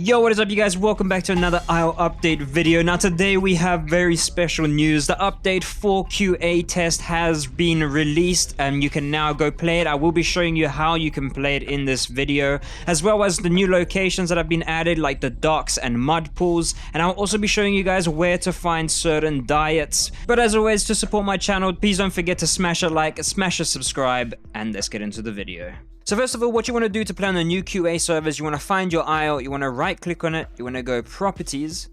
Yo, what is up you guys? Welcome back to another Isle update video. Now today we have very special news. The update for QA test has been released and you can now go play it. I will be showing you how you can play it in this video, as well as the new locations that have been added like the docks and mud pools, and I'll also be showing you guys where to find certain diets. But as always, to support my channel, please don't forget to smash a like, smash a subscribe, and let's get into the video. So first of all, what you want to do to play on the new QA servers, you want to find your Isle, you want to right click on it, you want to go properties,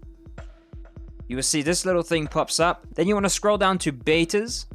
you will see this little thing pops up, then you want to scroll down to betas,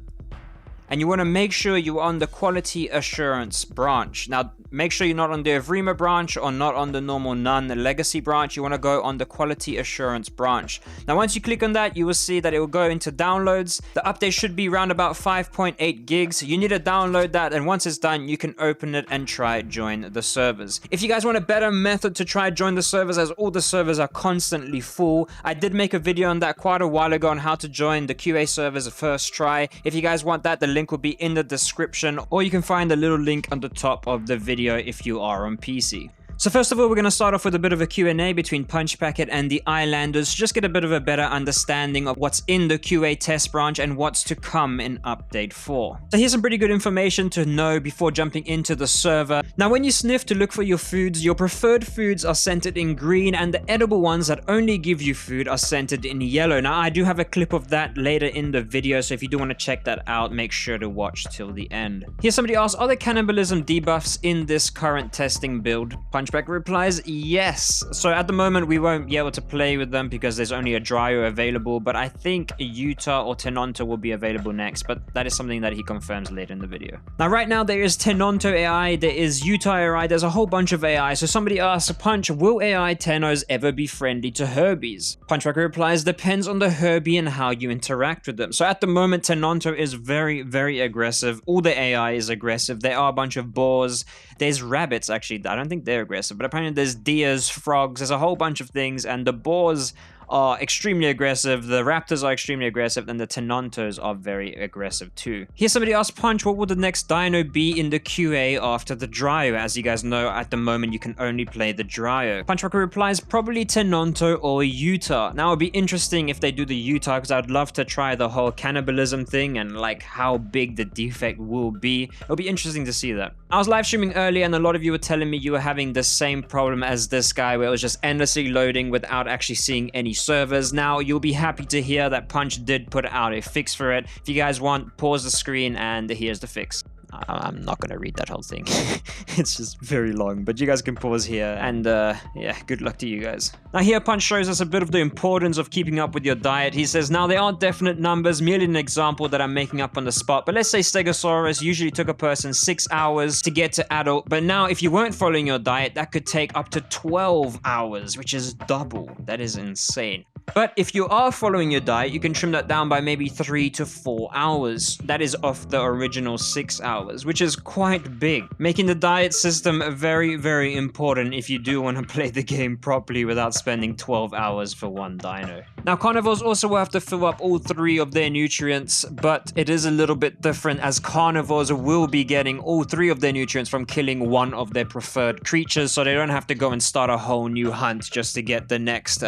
and you want to make sure you're on the quality assurance branch. Now make sure you're not on the EVRIMA branch or not on the normal none legacy branch. You want to go on the quality assurance branch. Now once you click on that, you will see that it will go into downloads. The update should be around about 5.8 gigs. You need to download that, and once it's done, you can open it and try join the servers. If you guys want a better method to try join the servers, as all the servers are constantly full, I did make a video on that quite a while ago on how to join the QA servers first try. If you guys want that, the link will be in the description, or you can find the little link on the top of the video if you are on PC. So first of all, we're going to start off with a bit of a Q&A between Punch Packet and the Islanders, just get a bit of a better understanding of what's in the QA test branch and what's to come in update 4. So here's some pretty good information to know before jumping into the server. Now when you sniff to look for your foods, your preferred foods are centered in green, and the edible ones that only give you food are centered in yellow. Now I do have a clip of that later in the video, so if you do want to check that out, make sure to watch till the end. Here somebody asks, are there cannibalism debuffs in this current testing build? Punchback replies, yes. So at the moment we won't be able to play with them because there's only a Dryo available, but I think Utah or Tenonto will be available next, but that is something that he confirms later in the video. Now right now there is Tenonto AI, there is Utah AI, there's a whole bunch of AI. So somebody asks, Punch, will AI Tenos ever be friendly to Herbies? Punchback replies, depends on the Herbie and how you interact with them. So at the moment Tenonto is very aggressive. All the AI is aggressive. There are a bunch of boars, there's rabbits. Actually, I don't think they're aggressive, but apparently there's deers, frogs, there's a whole bunch of things, and the boars are extremely aggressive, the raptors are extremely aggressive, and the Tenontos are very aggressive too. Here somebody asked, Punch, what will the next dino be in the QA after the Dryo? As you guys know, at the moment you can only play the Dryo. Punchrocker replies, probably Tenonto or Utah. Now it would be interesting if they do the Utah, because I'd love to try the whole cannibalism thing and like how big the defect will be. It'll be interesting to see that. I was live streaming earlier and a lot of you were telling me you were having the same problem as this guy, where it was just endlessly loading without actually seeing any servers. Now you'll be happy to hear that Punch did put out a fix for it. If you guys want, pause the screen and here's the fix. I'm not gonna read that whole thing. It's just very long, but you guys can pause here, and yeah, good luck to you guys. Now here Punch shows us a bit of the importance of keeping up with your diet. He says, now there aren't definite numbers, merely an example that I'm making up on the spot, but let's say Stegosaurus usually took a person 6 hours to get to adult, but now if you weren't following your diet, that could take up to 12 hours, which is double. That is insane. But if you are following your diet, you can trim that down by maybe 3 to 4 hours. That is off the original 6 hours, which is quite big, making the diet system very important if you do want to play the game properly without spending 12 hours for one dino. Now carnivores also will have to fill up all 3 of their nutrients, but it is a little bit different, as carnivores will be getting all 3 of their nutrients from killing one of their preferred creatures, so they don't have to go and start a whole new hunt just to get the next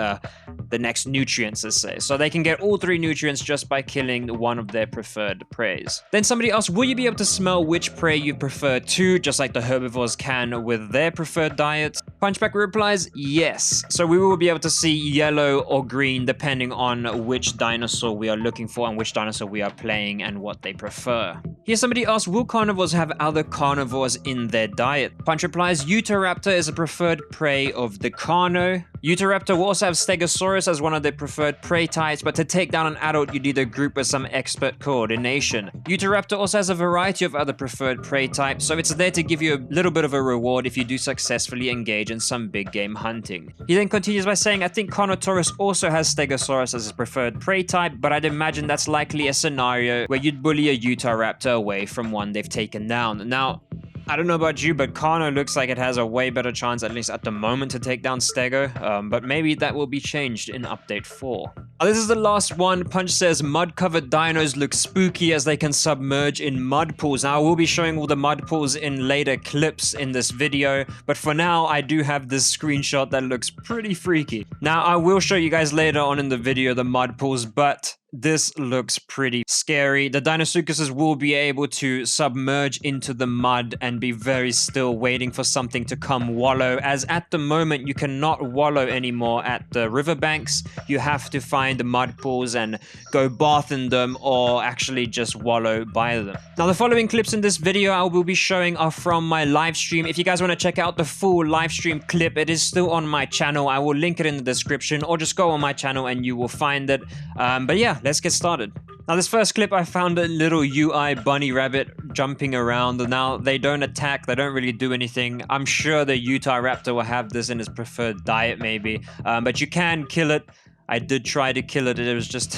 nutrients, let's say. So they can get all 3 nutrients just by killing one of their preferred preys. Then somebody asked, will you be able to smell which prey you prefer to, just like the herbivores can with their preferred diets? Punchback replies, yes. So we will be able to see yellow or green depending on which dinosaur we are looking for and which dinosaur we are playing and what they prefer. Here somebody asked, will carnivores have other carnivores in their diet? Punch replies, Utahraptor is a preferred prey of the Carno. Utahraptor will also have Stegosaurus as one of their preferred prey types, but to take down an adult, you need a group with some expert coordination. Utahraptor also has a variety of other preferred prey types, so it's there to give you a little bit of a reward if you do successfully engage in some big game hunting. He then continues by saying, I think Carnotaurus also has Stegosaurus as his preferred prey type, but I'd imagine that's likely a scenario where you'd bully a Utahraptor away from one they've taken down. Now, I don't know about you, but Kano looks like it has a way better chance, at least at the moment, to take down Stego, but maybe that will be changed in Update 4. This is the last one. Punch says, mud-covered dinos look spooky as they can submerge in mud pools. Now, I will be showing all the mud pools in later clips in this video, but for now, I do have this screenshot that looks pretty freaky. Now, I will show you guys later on in the video the mud pools, but this looks pretty scary. The Deinosuchuses will be able to submerge into the mud and be very still, waiting for something to come wallow, as at the moment you cannot wallow anymore at the riverbanks. You have to find the mud pools and go bath in them, or actually just wallow by them. Now, the following clips in this video I will be showing are from my live stream. If you guys want to check out the full live stream clip, it is still on my channel. I will link it in the description, or just go on my channel and you will find it. But yeah, let's get started. Now, this first clip, I found a little UI bunny rabbit jumping around. Now, they don't attack, they don't really do anything. I'm sure the Utah raptor will have this in his preferred diet maybe, but you can kill it. I did try to kill it, it was just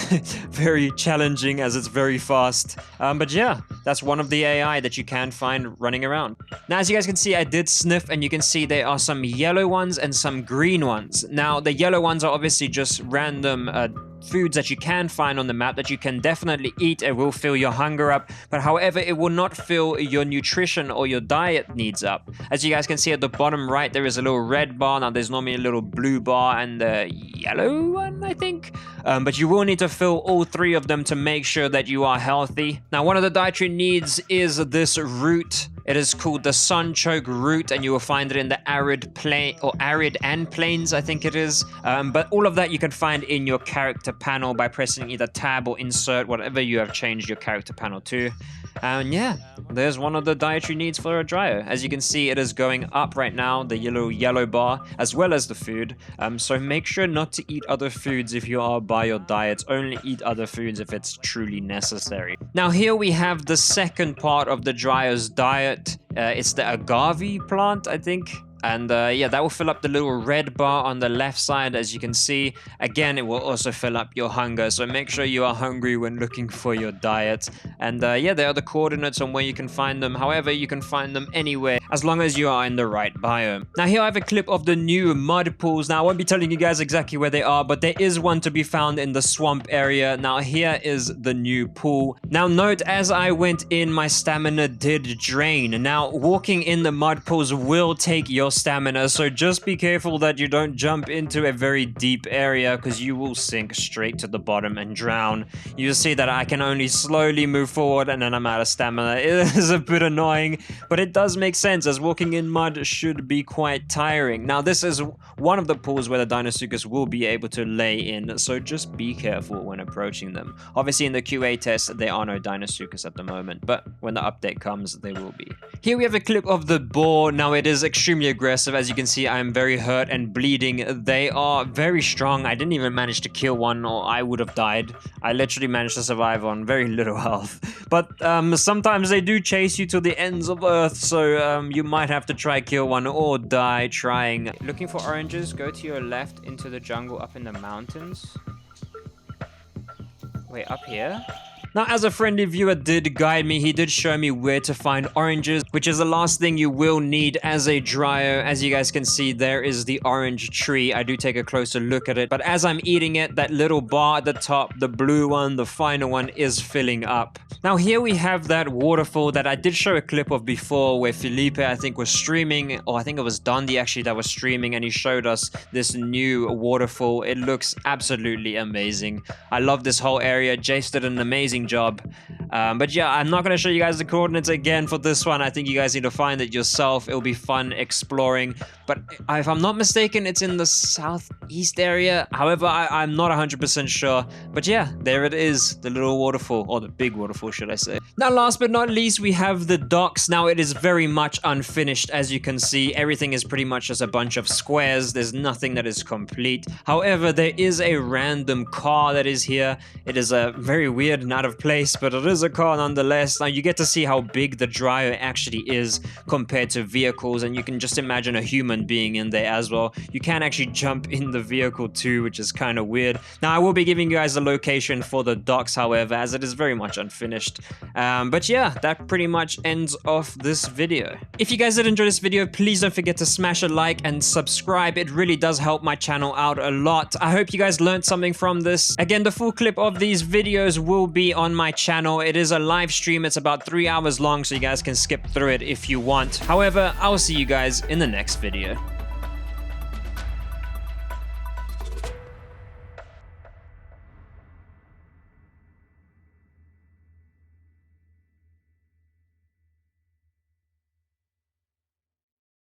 very challenging as it's very fast. But yeah, that's one of the AI that you can find running around. Now, as you guys can see, I did sniff, and you can see there are some yellow ones and some green ones. Now, the yellow ones are obviously just random foods that you can find on the map that you can definitely eat. It will fill your hunger up, but however, it will not fill your nutrition or your diet needs up. As you guys can see at the bottom right, there is a little red bar. Now, there's normally a little blue bar and a yellow one, I think. But you will need to fill all three of them to make sure that you are healthy. Now, one of the dietary needs is this root. It is called the Sunchoke Root, and you will find it in the arid plain, or arid and plains, I think it is. But all of that you can find in your character panel by pressing either tab or insert, whatever you have changed your character panel to. And yeah, there's one of the dietary needs for a Dryo. As you can see, it is going up right now, the yellow bar, as well as the food. So make sure not to eat other foods if you are by your diets. Only eat other foods if it's truly necessary. Now, here we have the second part of the Dryo's diet. It's the Agave Plant, I think. And yeah, that will fill up the little red bar on the left side, as you can see. Again, it will also fill up your hunger, so make sure you are hungry when looking for your diet. And yeah, there are the coordinates on where you can find them. However, you can find them anywhere, as long as you are in the right biome. Now, here I have a clip of the new mud pools. Now, I won't be telling you guys exactly where they are, but there is one to be found in the swamp area. Now, here is the new pool. Now, note, as I went in, my stamina did drain. Now, walking in the mud pools will take your stamina, so just be careful that you don't jump into a very deep area, because you will sink straight to the bottom and drown. You'll see that I can only slowly move forward, and then I'm out of stamina. It is a bit annoying, but it does make sense, as walking in mud should be quite tiring. Now, this is one of the pools where the Deinosuchus will be able to lay in, so just be careful when approaching them. Obviously, in the QA test, there are no Deinosuchus at the moment, but when the update comes, they will be. Here we have a clip of the boar. Now, it is extremely aggressive. As you can see, I'm very hurt and bleeding. They are very strong. I didn't even manage to kill one, or I would have died. I literally managed to survive on very little health. But sometimes they do chase you to the ends of Earth, so you might have to try kill one or die trying. Looking for oranges, go to your left into the jungle up in the mountains. Wait, up here? Now, as a friendly viewer did guide me, he did show me where to find oranges, which is the last thing you will need as a Dryo. As you guys can see, there is the orange tree. I do take a closer look at it, but as I'm eating it, that little bar at the top, the blue one, the final one, is filling up. Now, here we have that waterfall that I did show a clip of before, where Felipe, I think, was streaming, or I think it was Dondi actually that was streaming, and he showed us this new waterfall. It looks absolutely amazing. I love this whole area. Jace did an amazing job. But yeah, I'm not going to show you guys the coordinates again for this one. I think you guys need to find it yourself. It'll be fun exploring. But if I'm not mistaken, it's in the southeast area. However, I'm not 100% sure. But yeah, there it is, the little waterfall, or the big waterfall, should I say. Now, last but not least, we have the docks. Now, it is very much unfinished. As you can see, everything is pretty much just a bunch of squares. There's nothing that is complete. However, there is a random car that is here. It is a very weird and out of place, but it is is a car nonetheless. Now you get to see how big the Dryo actually is compared to vehicles, and you can just imagine a human being in there as well. You can actually jump in the vehicle too, which is kind of weird. Now I will be giving you guys the location for the docks, however, as it is very much unfinished. But yeah, that pretty much ends off this video. If you guys did enjoy this video, please don't forget to smash a like and subscribe. It really does help my channel out a lot. I hope you guys learned something from this. Again, the full clip of these videos will be on my channel. It is a live stream. It's about 3 hours long, so you guys can skip through it if you want. However, I will see you guys in the next video.